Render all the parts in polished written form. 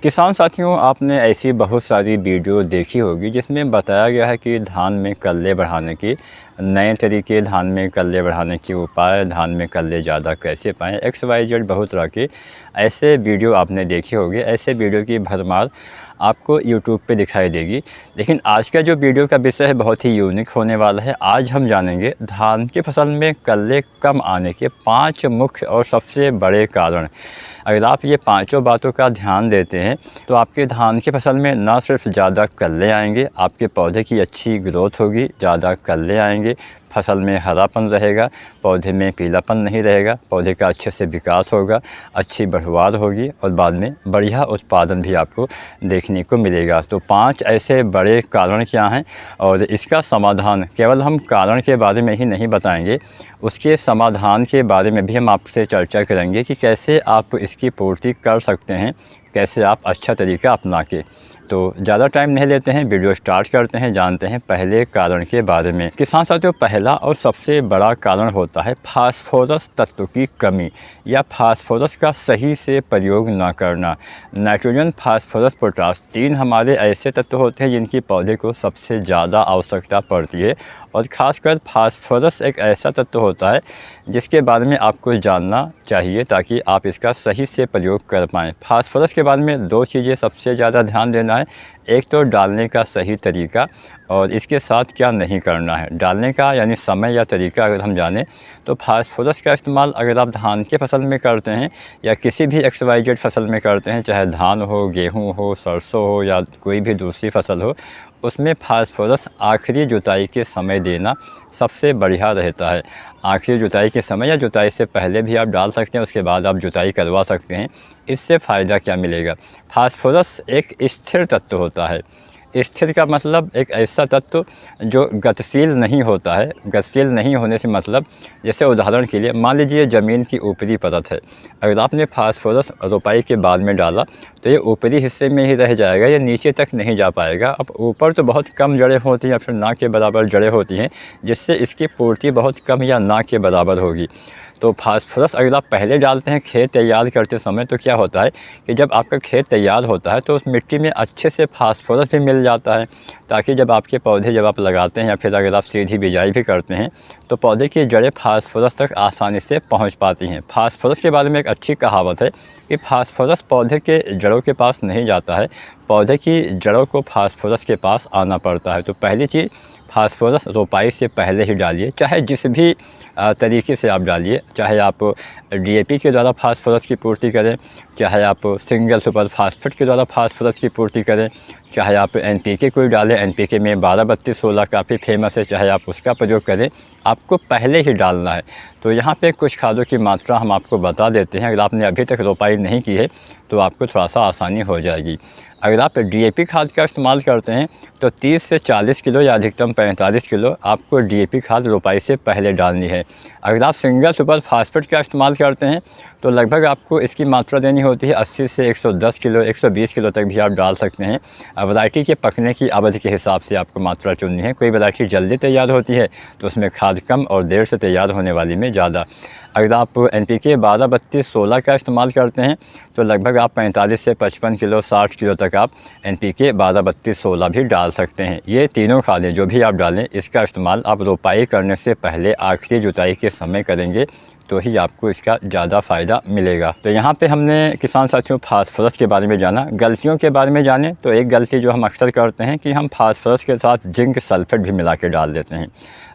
किसान साथियों, आपने ऐसी बहुत सारी वीडियो देखी होगी जिसमें बताया गया है कि धान में कल्ले बढ़ाने की नए तरीके, धान में कल्ले बढ़ाने के उपाय, धान में कल्ले ज़्यादा कैसे पाएँ, एक्स वाई जेड बहुत तरह के ऐसे वीडियो आपने देखे होंगे। ऐसे वीडियो की भरमार आपको यूट्यूब पे दिखाई देगी। लेकिन आज का जो वीडियो का विषय है बहुत ही यूनिक होने वाला है। आज हम जानेंगे धान की फसल में कल्ले कम आने के 5 मुख्य और सबसे बड़े कारण। अगर आप ये पाँचों बातों का ध्यान देते हैं तो आपके धान की फसल में ना सिर्फ ज़्यादा कल्ले आएंगे, आपके पौधे की अच्छी ग्रोथ होगी, ज़्यादा कल्ले आएंगे, फसल में हरापन रहेगा, पौधे में पीलापन नहीं रहेगा, पौधे का अच्छे से विकास होगा, अच्छी बढ़वार होगी और बाद में बढ़िया उत्पादन भी आपको देखने को मिलेगा। तो 5 ऐसे बड़े कारण क्या हैं और इसका समाधान, केवल हम कारण के बारे में ही नहीं बताएंगे, उसके समाधान के बारे में भी हम आपसे चर्चा करेंगे कि कैसे आप इसकी पूर्ति कर सकते हैं, कैसे आप अच्छा तरीका अपना के। तो ज़्यादा टाइम नहीं लेते हैं, वीडियो स्टार्ट करते हैं, जानते हैं पहले कारण के बारे में। किसान साथियों, पहला और सबसे बड़ा कारण होता है फास्फोरस तत्व की कमी या फास्फोरस का सही से प्रयोग न करना। नाइट्रोजन, फास्फोरस, पोटास 3 हमारे ऐसे तत्व होते हैं जिनकी पौधे को सबसे ज़्यादा आवश्यकता पड़ती है और ख़ासकर फास्फोरस एक ऐसा तत्व होता है जिसके बारे में आपको जानना चाहिए ताकि आप इसका सही से प्रयोग कर पाएँ। फास्फोरस के बारे में 2 चीज़ें सबसे ज़्यादा ध्यान देना है। एक तो डालने का सही तरीका और इसके साथ क्या नहीं करना है। डालने का यानी समय या तरीका अगर हम जानें तो फास्फोरस का इस्तेमाल अगर आप धान की फसल में करते हैं या किसी भी एक्स वाई जेड फसल में करते हैं, चाहे धान हो, गेहूँ हो, सरसों हो या कोई भी दूसरी फसल हो, उसमें फास्फोरस आखिरी जुताई के समय देना सबसे बढ़िया रहता है। आखिरी जुताई के समय या जुताई से पहले भी आप डाल सकते हैं, उसके बाद आप जुताई करवा सकते हैं। इससे फ़ायदा क्या मिलेगा? फास्फोरस एक स्थिर तत्व होता है। स्थिर का मतलब एक ऐसा तत्व जो गतिशील नहीं होता है। गतिशील नहीं होने से मतलब, जैसे उदाहरण के लिए मान लीजिए ज़मीन की ऊपरी परत है, अगर आपने फास्फोरस रोपाई के बाद में डाला तो ये ऊपरी हिस्से में ही रह जाएगा, ये नीचे तक नहीं जा पाएगा। अब ऊपर तो बहुत कम जड़ें होती हैं या फिर ना के बराबर जड़ें होती हैं, जिससे इसकी पूर्ति बहुत कम या ना के बराबर होगी। तो फास्फोरस अगर आप पहले डालते हैं खेत तैयार करते समय, तो क्या होता है कि जब आपका खेत तैयार होता है तो उस मिट्टी में अच्छे से फास्फोरस भी मिल जाता है, ताकि जब आपके पौधे जब आप लगाते हैं या फिर अगर आप सीधी बिजाई भी करते हैं तो पौधे की जड़ें फास्फोरस तक आसानी से पहुंच पाती हैं। फास्फोरस के बारे में एक अच्छी कहावत है कि फास्फोरस पौधे के जड़ों के पास नहीं जाता है, पौधे की जड़ों को फास्फोरस के पास आना पड़ता है। तो पहली चीज़, फास्फोरस रोपाई से पहले ही डालिए, चाहे जिस भी तरीके से आप डालिए, चाहे आप डीएपी के द्वारा फास्फोरस की पूर्ति करें, चाहे आप सिंगल सुपर फास्फेट के द्वारा फास्फोरस की पूर्ति करें, चाहे आप एनपीके कोई डालें, एनपीके में 12-32-16 काफ़ी फेमस है, चाहे आप उसका प्रयोग करें, आपको पहले ही डालना है। तो यहाँ पे कुछ खादों की मात्रा हम आपको बता देते हैं, अगर आपने अभी तक रोपाई नहीं की है तो आपको थोड़ा सा आसानी हो जाएगी। अगर आप डीएपी खाद का इस्तेमाल करते हैं तो 30 से 40 किलो या अधिकतम 45 किलो आपको डीएपी खाद रोपाई से पहले डालनी है। अगर आप सिंगल सुपर फास्फेट का इस्तेमाल करते हैं तो लगभग आपको इसकी मात्रा देनी होती है 80 से 110 किलो, 120 किलो तक भी आप डाल सकते हैं। वैरायटी के पकने की अवधि के हिसाब से आपको मात्रा चुननी है। कोई वैरायटी जल्दी तैयार होती है तो उसमें खाद कम और देर से तैयार होने वाली में ज़्यादा। अगर आप एनपीके 12-32-16 का इस्तेमाल करते हैं तो लगभग आप 45 से 55 किलो, 60 किलो तक आप एनपीके 12-32-16 भी डाल सकते हैं। ये तीनों खादें जो भी आप डालें, इसका इस्तेमाल आप रोपाई करने से पहले आखिरी जुताई के समय करेंगे तो ही आपको इसका ज़्यादा फ़ायदा मिलेगा। तो यहाँ पे हमने किसान साथियों फास्फोरस के बारे में जाना। गलतियों के बारे में जाने तो एक गलती जो हम अक्सर करते हैं कि हम फास्फोरस के साथ जिंक सल्फेट भी मिला के डाल देते हैं।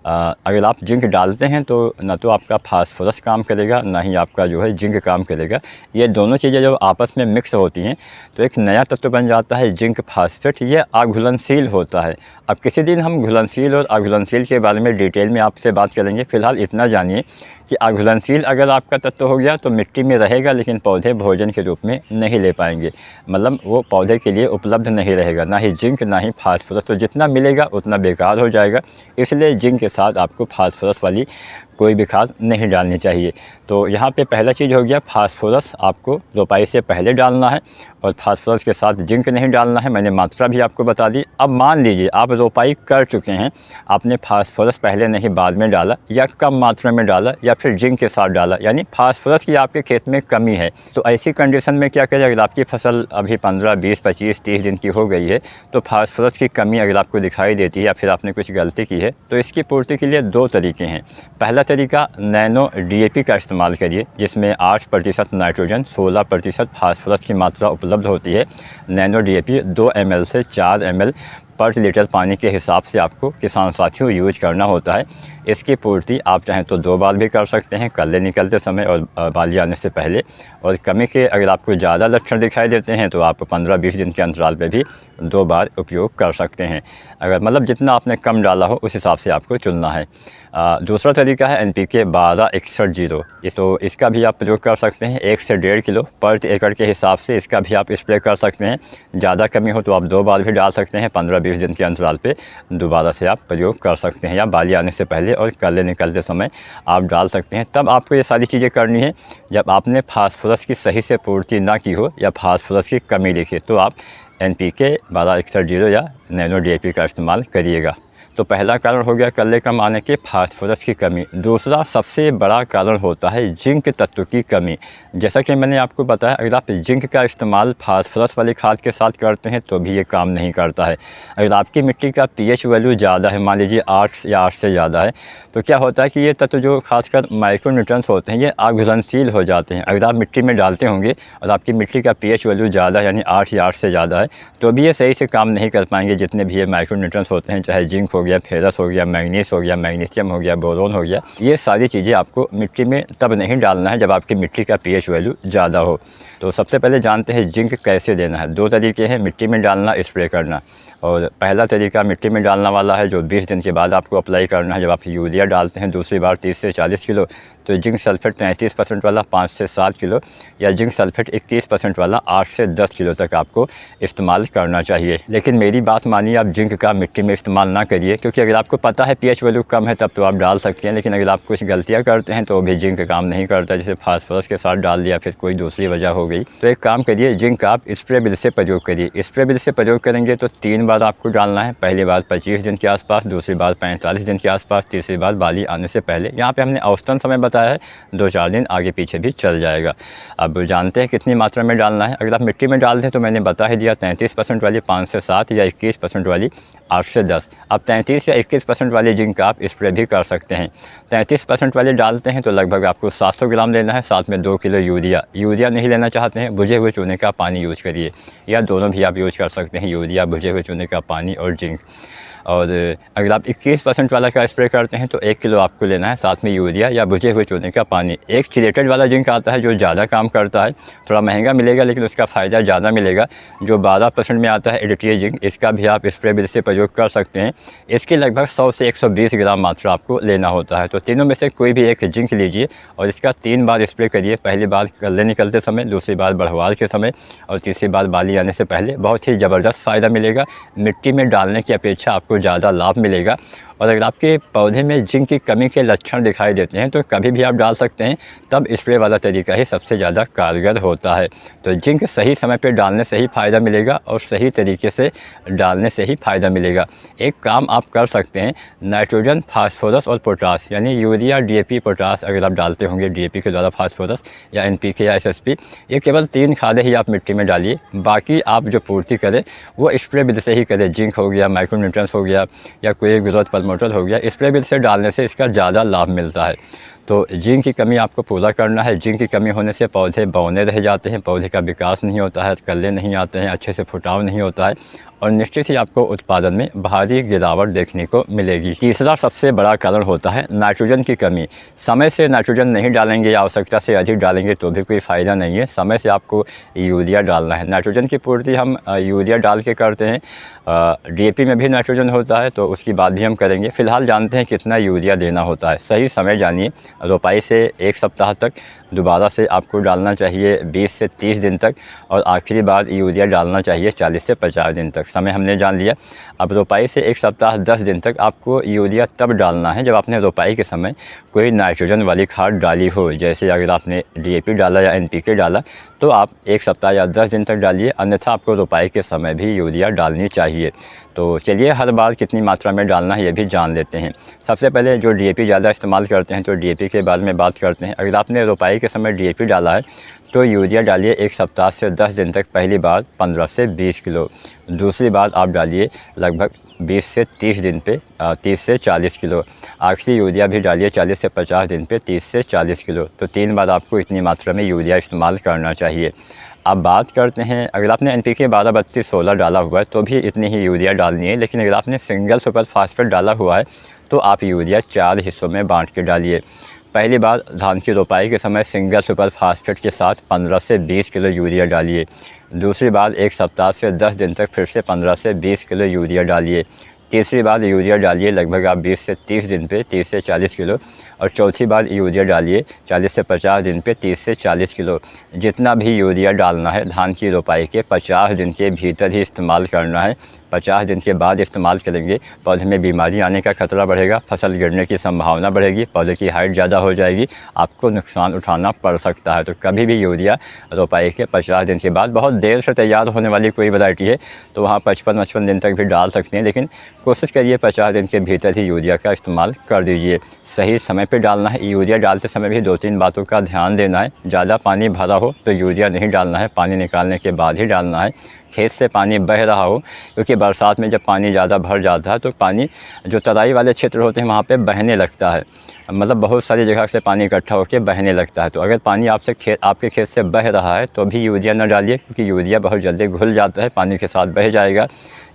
अगर आप जिंक डालते हैं तो ना तो आपका फास्फोरस काम करेगा, ना ही आपका जो है जिंक काम करेगा। ये दोनों चीज़ें जब आपस में मिक्स होती हैं तो एक नया तत्व बन जाता है जिंक फास्फेट। ये अघुलनशील होता है। अब किसी दिन हम घुलनशील और अघुलनशील के बारे में डिटेल में आपसे बात करेंगे। फ़िलहाल इतना जानिए कि अघुलनशील अगर आपका तत्व हो गया तो मिट्टी में रहेगा, लेकिन पौधे भोजन के रूप में नहीं ले पाएंगे, मतलब वो पौधे के लिए उपलब्ध नहीं रहेगा, ना ही जिंक ना ही फास्फोरस। तो जितना मिलेगा उतना बेकार हो जाएगा। इसलिए जिंक के साथ आपको फास्फोरस वाली कोई भी खाद नहीं डालनी चाहिए। तो यहाँ पे पहला चीज़ हो गया, फास्फोरस आपको रोपाई से पहले डालना है और फास्फोरस के साथ जिंक नहीं डालना है। मैंने मात्रा भी आपको बता दी। अब मान लीजिए आप रोपाई कर चुके हैं, आपने फास्फोरस पहले नहीं बाद में डाला, या कम मात्रा में डाला, या फिर जिंक के साथ डाला, यानी फास्फोरस की आपके खेत में कमी है। तो ऐसी कंडीशन में क्या करें, अगर आपकी फसल अभी 15, 20, 25, 30 दिन की हो गई है, तो फास्फोरस की कमी अगर आपको दिखाई देती है या फिर आपने कुछ गलती की है, तो इसकी पूर्ति के लिए 2 तरीके हैं। पहला तरीका, नैनो DAP का इस्तेमाल करिए, जिसमें 8% नाइट्रोजन, 16% फास्फोरस की मात्रा उपलब्ध होती है। नैनो DAP 2 ml से 4 ml पर लीटर पानी के हिसाब से आपको किसान साथियों यूज करना होता है। इसकी पूर्ति आप चाहें तो 2 बार भी कर सकते हैं, कल्ले निकलते समय और बाली आने से पहले। और कमी के अगर आपको ज़्यादा लक्षण दिखाई देते हैं तो आप 15-20 दिन के अंतराल पे भी 2 बार उपयोग कर सकते हैं। अगर मतलब जितना आपने कम डाला हो उस हिसाब से आपको चुनना है। दूसरा तरीका है NPK 1261 तो इसका भी आप प्रयोग कर सकते हैं। 1 से 1.5 किलो पर एकड़ के हिसाब से इसका भी आप स्प्रे कर सकते हैं। ज़्यादा कमी हो तो आप 2 बार भी डाल सकते हैं। 15-20 दिन के अंतराल पे दोबारा से आप प्रयोग कर सकते हैं, या बाली आने से पहले और कल्ले निकलते समय आप डाल सकते हैं। तब आपको ये सारी चीज़ें करनी है जब आपने फास्फोरस की सही से पूर्ति ना की हो या फास्फोरस की कमी दिखे, तो आप NPK 1261 या नैनो DAP का इस्तेमाल करिएगा। तो पहला कारण हो गया कल्ले कम आने के, फास्फोरस की कमी। दूसरा सबसे बड़ा कारण होता है जिंक तत्व की कमी। जैसा कि मैंने आपको बताया, अगर आप जिंक का इस्तेमाल फास्फोरस वाली खाद के साथ करते हैं तो भी ये काम नहीं करता है। अगर आपकी मिट्टी का pH वैल्यू ज़्यादा है, मान लीजिए 8 या 8 से ज़्यादा है, तो क्या होता है कि ये तत्व जो खासकर माइक्रोन्यूट्रिएंट्स होते हैं, ये अघुलनशील हो जाते हैं। अगर आप मिट्टी में डालते होंगे और आपकी मिट्टी का pH वैल्यू ज़्यादा यानी 8 या 8 से ज़्यादा है, तो भी ये सही से काम नहीं कर पाएंगे। जितने भी ये माइक्रोन्यूट्रिएंट्स होते हैं, चाहे जिंक हो गया, फेरस हो गया, मैग्नीज हो गया, मैग्नीशियम हो गया, बोरोन हो गया, ये सारी चीज़ें आपको मिट्टी में तब नहीं डालना है जब आपकी मिट्टी का pH वैल्यू ज़्यादा हो। तो सबसे पहले जानते हैं जिंक कैसे देना है। 2 तरीके हैं, मिट्टी में डालना, स्प्रे करना। और पहला तरीका मिट्टी में डालना वाला है, जो 20 दिन के बाद आपको अप्लाई करना है। जब आप यूरिया डालते हैं दूसरी बार 30 से 40 किलो, तो जिंक सल्फेट 33% वाला 5 से 7 किलो, या जिंक सल्फेट 21% वाला 8 से 10 किलो तक आपको इस्तेमाल करना चाहिए। लेकिन मेरी बात मानिए, आप जिंक का मिट्टी में इस्तेमाल ना करिए, क्योंकि अगर आपको पता है pH वैल्यू कम है तब तो आप डाल सकते हैं। लेकिन अगर आप कुछ गलतियाँ करते हैं तो भी जिंक काम नहीं करता, जैसे फास्फोरस के साथ डाल दिया, फिर कोई दूसरी वजह हो गई, तो एक काम करिए, जिंक आप स्प्रे बिल से प्रयोग करिए। स्प्रे बिल से प्रयोग करेंगे तो 3 बार आपको डालना है। पहली बार 25 दिन के आसपास, दूसरी बार 45 दिन के आसपास, तीसरी बार बाली आने से पहले। यहाँ पे हमने औसतन समय बताया है, 2-4 दिन आगे पीछे भी चल जाएगा। अब जानते हैं कितनी मात्रा में डालना है। अगर आप मिट्टी में डालते हैं तो मैंने बता ही दिया, 33% वाली 5 से 7 या 21% वाली 8 से 10। अब 33 या 21% वाली जिंक आप स्प्रे भी कर सकते हैं। 33% वाले डालते हैं तो लगभग आपको 700 ग्राम लेना है, साथ में 2 किलो यूरिया नहीं लेना चाहते हैं, भुजे हुए चूने का पानी यूज करिए, या दोनों भी आप यूज कर सकते हैं, यूरिया, भुजे हुए चूने का पानी और जिंक। और अगर आप 21% वाला का स्प्रे करते हैं तो 1 किलो आपको लेना है, साथ में यूरिया या भुजे हुए चूने का पानी। एक चिलेटेड वाला जिंक आता है जो ज़्यादा काम करता है, थोड़ा महंगा मिलेगा लेकिन उसका फ़ायदा ज़्यादा मिलेगा। जो 12% में आता है एडिटिव जिंक, इसका भी आप स्प्रे बिल से प्रयोग कर सकते हैं। इसकी लगभग 100 से 120 ग्राम मात्रा आपको लेना होता है। तो तीनों में से कोई भी एक जिंक लीजिए और इसका 3 बार स्प्रे करिए। पहली बार कल्ले निकलते समय, दूसरी बार बढ़वाल के समय और तीसरी बार बाली आने से पहले। बहुत ही ज़बरदस्त फ़ायदा मिलेगा। मिट्टी में डालने की अपेक्षा आपको ज़्यादा लाभ मिलेगा। और अगर आपके पौधे में जिंक की कमी के लक्षण दिखाई देते हैं तो कभी भी आप डाल सकते हैं, तब स्प्रे वाला तरीका ही सबसे ज़्यादा कारगर होता है। तो जिंक सही समय पर डालने से ही फ़ायदा मिलेगा और सही तरीके से डालने से ही फ़ायदा मिलेगा। एक काम आप कर सकते हैं, नाइट्रोजन, फास्फोरस और पोटास, यानी यूरिया, DAP, पोटास अगर आप डालते होंगे DAP के द्वारा फास्फोरस, या NPK या SSP, ये केवल 3 खादें ही आप मिट्टी में डालिए। बाकी आप जो पूर्ति करें वो स्प्रे बिल से ही करें। जिंक हो गया, माइक्रोन्यूट्रिएंट्स हो गया, या कोई ग्रोथ प्रमोटर हो गया, स्प्रे बिल से डालने से इसका ज़्यादा लाभ मिलता है। तो जिंक की कमी आपको पूरा करना है। जिंक की कमी होने से पौधे बौने रह जाते हैं, पौधे का विकास नहीं होता है, कल्ले नहीं आते हैं, अच्छे से फुटाव नहीं होता है और निश्चित ही आपको उत्पादन में भारी गिरावट देखने को मिलेगी। तीसरा सबसे बड़ा कारण होता है नाइट्रोजन की कमी। समय से नाइट्रोजन नहीं डालेंगे या आवश्यकता से अधिक डालेंगे तो भी कोई फ़ायदा नहीं है। समय से आपको यूरिया डालना है। नाइट्रोजन की पूर्ति हम यूरिया डाल के करते हैं। DAP में भी नाइट्रोजन होता है तो उसकी बात भी हम करेंगे। फ़िलहाल जानते हैं कितना यूरिया देना होता है। सही समय जानिए, रोपाई से 1 सप्ताह तक दोबारा से आपको डालना चाहिए 20 से 30 दिन तक, और आखिरी बार यूरिया डालना चाहिए 40 से 50 दिन तक। समय हमने जान लिया। अब रोपाई से 1 सप्ताह 10 दिन तक आपको यूरिया तब डालना है जब आपने रोपाई के समय कोई नाइट्रोजन वाली खाद डाली हो। जैसे अगर आपने DAP डाला या NPK डाला तो आप 1 सप्ताह या 10 दिन तक डालिए, अन्यथा आपको रोपाई के समय भी यूरिया डालनी चाहिए। तो चलिए हर बार कितनी मात्रा में डालना है ये भी जान लेते हैं। सबसे पहले जो DAP ज़्यादा इस्तेमाल करते हैं तो DAP के बारे में बात करते हैं। अगर आपने रोपाई के समय DAP डाला है तो यूरिया डालिए 1 सप्ताह से 10 दिन तक। पहली बार 15 से 20 किलो, दूसरी बार आप डालिए लगभग 20 से 30 दिन पे 30 से 40 किलो, आखिरी यूरिया भी डालिए 40 से 50 दिन पे 30 से 40 किलो। तो 3 बार आपको इतनी मात्रा में यूरिया इस्तेमाल करना चाहिए। अब बात करते हैं, अगर आपने NPK 12-32-16 डाला हुआ है तो भी इतनी ही यूरिया डालनी है, लेकिन अगर आपने सिंगल सुपर फास्फेट डाला हुआ है तो आप यूरिया 4 हिस्सों में बांट के डालिए। पहली बार धान की रोपाई के समय सिंगल सुपर फास्फेट के साथ 15 से 20 किलो यूरिया डालिए। दूसरी बार 1 सप्ताह से 10 दिन तक फिर से 15 से 20 किलो यूरिया डालिए। तीसरी बार यूरिया डालिए लगभग आप 20 से 30 दिन पे 30 से 40 किलो, और चौथी बार यूरिया डालिए 40 से 50 दिन पे 30 से 40 किलो। जितना भी यूरिया डालना है धान की रोपाई के 50 दिन के भीतर ही इस्तेमाल करना है। 50 दिन के बाद इस्तेमाल करेंगे पौधे में बीमारी आने का खतरा बढ़ेगा, फसल गिरने की संभावना बढ़ेगी, पौधे की हाइट ज़्यादा हो जाएगी, आपको नुकसान उठाना पड़ सकता है। तो कभी भी यूरिया रोपाई के 50 दिन के बाद, बहुत देर से तैयार होने वाली कोई वैरायटी है तो वहाँ 55 दिन तक भी डाल सकते हैं, लेकिन कोशिश करिए 50 दिन के भीतर ही यूरिया का इस्तेमाल कर दीजिए। सही समय पे डालना है। यूरिया डालते समय भी 2-3 बातों का ध्यान देना है। ज़्यादा पानी भरा हो तो यूरिया नहीं डालना है, पानी निकालने के बाद ही डालना है। खेत से पानी बह रहा हो, क्योंकि बरसात में जब पानी ज़्यादा भर जाता है तो पानी जो तराई वाले क्षेत्र होते हैं वहाँ पे बहने लगता है, मतलब बहुत सारी जगह से पानी इकट्ठा होकर बहने लगता है। तो अगर पानी आपके खेत से बह रहा है तो भी यूरिया न डालिए, क्योंकि यूरिया बहुत जल्दी घुल जाता है, पानी के साथ बह जाएगा।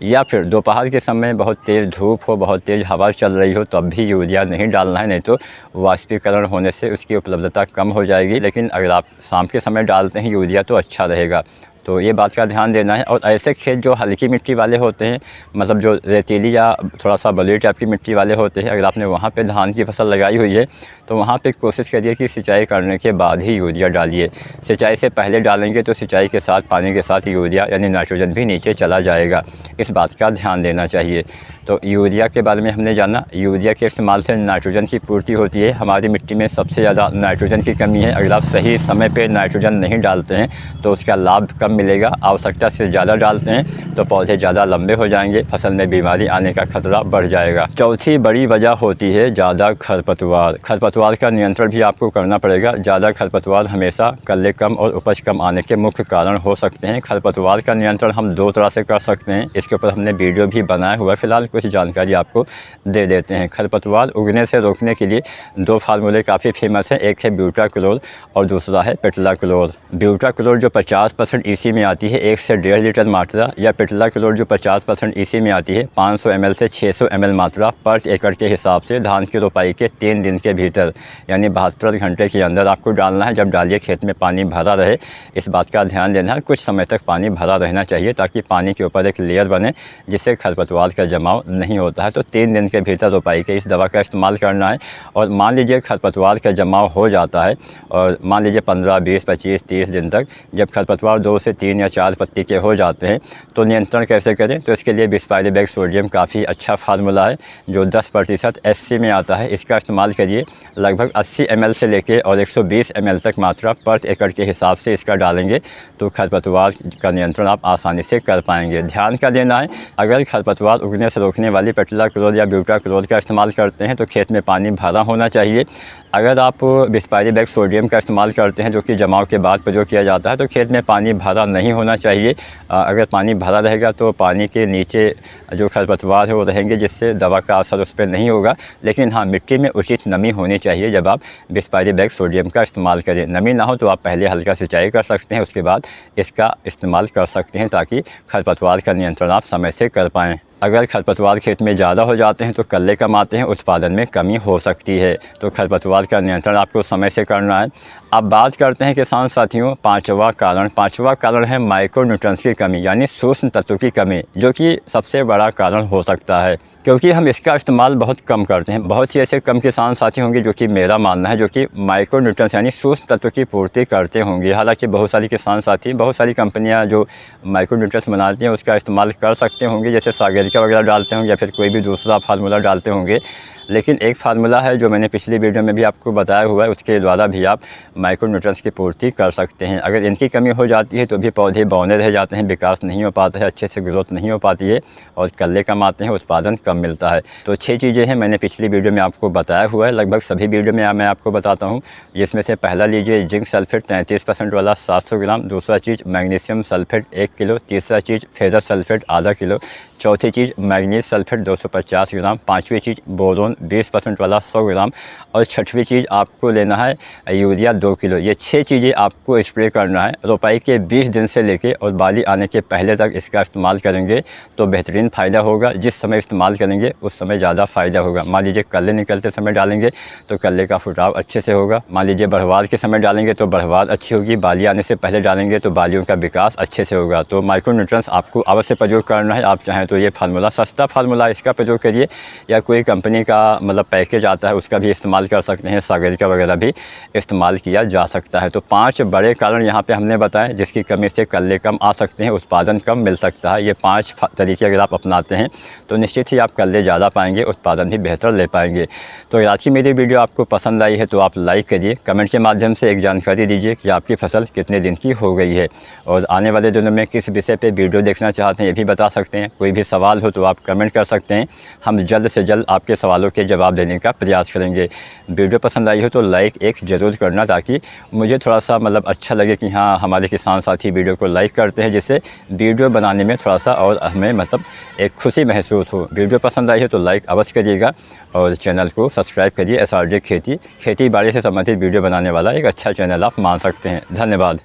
या फिर दोपहर के समय बहुत तेज़ धूप हो, बहुत तेज़ हवा चल रही हो तब भी यूरिया नहीं डालना है, नहीं तो वाष्पीकरण होने से उसकी उपलब्धता कम हो जाएगी। लेकिन अगर आप शाम के समय डालते हैं यूरिया तो अच्छा रहेगा। तो ये बात का ध्यान देना है। और ऐसे खेत जो हल्की मिट्टी वाले होते हैं, मतलब जो रेतीली या थोड़ा सा बलुई टाइप की मिट्टी वाले होते हैं, अगर आपने वहाँ पे धान की फसल लगाई हुई है तो वहाँ पे कोशिश करिए कि सिंचाई करने के बाद ही यूरिया डालिए। सिंचाई से पहले डालेंगे तो सिंचाई के साथ पानी के साथ यूरिया यानी नाइट्रोजन भी नीचे चला जाएगा, इस बात का ध्यान देना चाहिए। तो यूरिया के बारे में हमने जाना। यूरिया के इस्तेमाल से नाइट्रोजन की पूर्ति होती है। हमारी मिट्टी में सबसे ज़्यादा नाइट्रोजन की कमी है। अगर आप सही समय पे नाइट्रोजन नहीं डालते हैं तो उसका लाभ कम मिलेगा। आवश्यकता से ज़्यादा डालते हैं तो पौधे ज़्यादा लंबे हो जाएंगे, फसल में बीमारी आने का खतरा बढ़ जाएगा। चौथी बड़ी वजह होती है ज़्यादा खरपतवार। खरपतवार का नियंत्रण भी आपको करना पड़ेगा। ज़्यादा खरपतवार हमेशा कल्ले कम और उपज कम आने के मुख्य कारण हो सकते हैं। खरपतवार का नियंत्रण हम 2 तरह से कर सकते हैं। इसके ऊपर हमने वीडियो भी बनाया हुआ है, फिलहाल कुछ जानकारी आपको दे देते हैं। खरपतवार उगने से रोकने के लिए 2 फार्मूले काफ़ी फेमस हैं। एक है ब्यूटाक्लोर और दूसरा है पेट्लाक्लोर। ब्यूटाक्लोर जो 50% EC में आती है 1 से 1.5 लीटर मात्रा, या पेट्लाक्लोर जो 50% EC में आती है 500 ml से 600 ml मात्रा पर एकड़ के हिसाब से धान की रोपाई के 3 दिन के भीतर यानी 72 घंटे के अंदर आपको डालना है। जब डालिए खेत में पानी भरा रहे, इस बात का ध्यान देना है। कुछ समय तक पानी भरा रहना चाहिए ताकि पानी के ऊपर एक लेयर बने जिससे खरपतवार का जमाव नहीं होता है। तो 3 दिन के भीतर रोपाई के इस दवा का इस्तेमाल करना है। और मान लीजिए खरपतवार का जमाव हो जाता है और मान लीजिए 15, 20, 25, 30 दिन तक जब खरपतवार 2 से 3 या 4 पत्ती के हो जाते हैं तो नियंत्रण कैसे करें? तो इसके लिए बिस्पाइरिबैक सोडियम काफ़ी अच्छा फार्मूला है जो 10% SC में आता है। इसका इस्तेमाल करिए। लगभग 80 ml से लेके और 120 ml तक मात्रा पर एकड़ के हिसाब से इसका डालेंगे तो खरपतवार का नियंत्रण आप आसानी से कर पाएंगे। ध्यान का देना है, अगर खरपतवार उगने से रोकने वाली पेट्लाक्लोर या ब्यूटाक्लोर का इस्तेमाल करते हैं तो खेत में पानी भरा होना चाहिए। अगर आप बिस्पाइरिबैक सोडियम का इस्तेमाल करते हैं जो कि जमाव के बाद प्रयोग किया जाता है तो खेत में पानी भरा नहीं होना चाहिए। अगर पानी भरा रहेगा तो पानी के नीचे जो खरपतवार है वो रहेंगे, जिससे दवा का असर उस पर नहीं होगा। लेकिन हाँ, मिट्टी में उचित नमी होनी चाहिए जब आप बिस्पाइरिबैक सोडियम का इस्तेमाल करें। नमी ना हो तो आप पहले हल्का सिंचाई कर सकते हैं, उसके बाद इसका इस्तेमाल कर सकते हैं ताकि खरपतवार का नियंत्रण आप समय से कर पाएँ। अगर खरपतवार खेत में ज़्यादा हो जाते हैं तो कल्ले कम आते हैं, उत्पादन में कमी हो सकती है। तो खरपतवार का नियंत्रण आपको समय से करना है। अब बात करते हैं किसान साथियों पांचवा कारण है माइक्रोन्यूट्रिएंट्स की कमी यानी सूक्ष्म तत्वों की कमी, जो कि सबसे बड़ा कारण हो सकता है। क्योंकि हम इसका इस्तेमाल बहुत कम करते हैं। बहुत से ऐसे कम किसान साथी होंगे, जो कि मेरा मानना है, जो कि माइक्रो न्यूट्रिएंट्स यानी सूक्ष्म तत्व की पूर्ति करते होंगे। हालांकि बहुत सारी किसान साथी, बहुत सारी कंपनियां जो माइक्रो न्यूट्रिएंट्स बनाती हैं उसका इस्तेमाल कर सकते होंगे, जैसे सागरिका वगैरह डालते होंगे या फिर कोई भी दूसरा फार्मूला डालते होंगे। लेकिन एक फार्मूला है जो मैंने पिछली वीडियो में भी आपको बताया हुआ है, उसके द्वारा भी आप माइक्रो न्यूट्रिएंट्स की पूर्ति कर सकते हैं। अगर इनकी कमी हो जाती है तो भी पौधे बौने रह जाते हैं, विकास नहीं हो पाता है, अच्छे से ग्रोथ नहीं हो पाती है और कल्ले कम आते हैं, उत्पादन कम मिलता है। तो 6 चीज़ें हैं, मैंने पिछली वीडियो में आपको बताया हुआ है। लगभग सभी वीडियो में मैं आपको बताता हूँ। जिसमें से पहला लीजिए जिंक सल्फेट 33% वाला 700 ग्राम। दूसरा चीज़ मैग्नीशियम सल्फेट 1 किलो। तीसरा चीज़ फेरस सल्फेट आधा किलो। चौथी चीज़ मैग्नीज सल्फेट 250 ग्राम। पाँचवीं चीज़ बोरोन 20% वाला 100 ग्राम। और छठवीं चीज़ आपको लेना है यूरिया 2 किलो। ये 6 चीज़ें आपको स्प्रे करना है। रोपाई के 20 दिन से लेके और बाली आने के पहले तक इसका इस्तेमाल करेंगे तो बेहतरीन फ़ायदा होगा। जिस समय इस्तेमाल करेंगे उस समय ज़्यादा फ़ायदा होगा। मान लीजिए कल्ले निकलते समय डालेंगे तो कल्ले का फुटाव अच्छे से होगा। मान लीजिए बढ़वार के समय डालेंगे तो बढ़वार अच्छी होगी। बाली आने से पहले डालेंगे तो बालियों का विकास अच्छे से होगा। तो माइक्रो न्यूट्रिएंट्स आपको अवश्य प्रयोग करना है। आप चाहें तो ये फार्मूला, सस्ता फार्मूला, इसका प्रयोग करिए, या कोई कंपनी का मतलब पैकेज आता है उसका भी इस्तेमाल कर सकते हैं। सागरिका वगैरह भी इस्तेमाल किया जा सकता है। तो 5 बड़े कारण यहाँ पे हमने बताए जिसकी कमी से कल्ले कम आ सकते हैं, उत्पादन कम मिल सकता है। ये 5 तरीके अगर आप अपनाते हैं तो निश्चित ही आप कल्ले ज़्यादा पाएंगे, उत्पादन भी बेहतर ले पाएंगे। तो आज की मेरी वीडियो आपको पसंद आई है तो आप लाइक करिए, कमेंट के माध्यम से एक जानकारी दीजिए कि आपकी फसल कितने दिन की हो गई है। और आने वाले दिनों में किस विषय पे वीडियो देखना चाहते हैं ये भी बता सकते हैं। कोई भी सवाल हो तो आप कमेंट कर सकते हैं, हम जल्द से जल्द आपके सवालों के जवाब देने का प्रयास करेंगे। वीडियो पसंद आई हो तो लाइक एक ज़रूर करना, ताकि मुझे थोड़ा सा मतलब अच्छा लगे कि हाँ हमारे किसान साथी वीडियो को लाइक करते हैं, जिससे वीडियो बनाने में थोड़ा सा और हमें मतलब एक खुशी महसूस हो। वीडियो पसंद आई है तो लाइक अवश्य करिएगा और चैनल को सब्सक्राइब करिए। SRJ खेती बाड़ी से संबंधित वीडियो बनाने वाला एक अच्छा चैनल आप मान सकते हैं। धन्यवाद।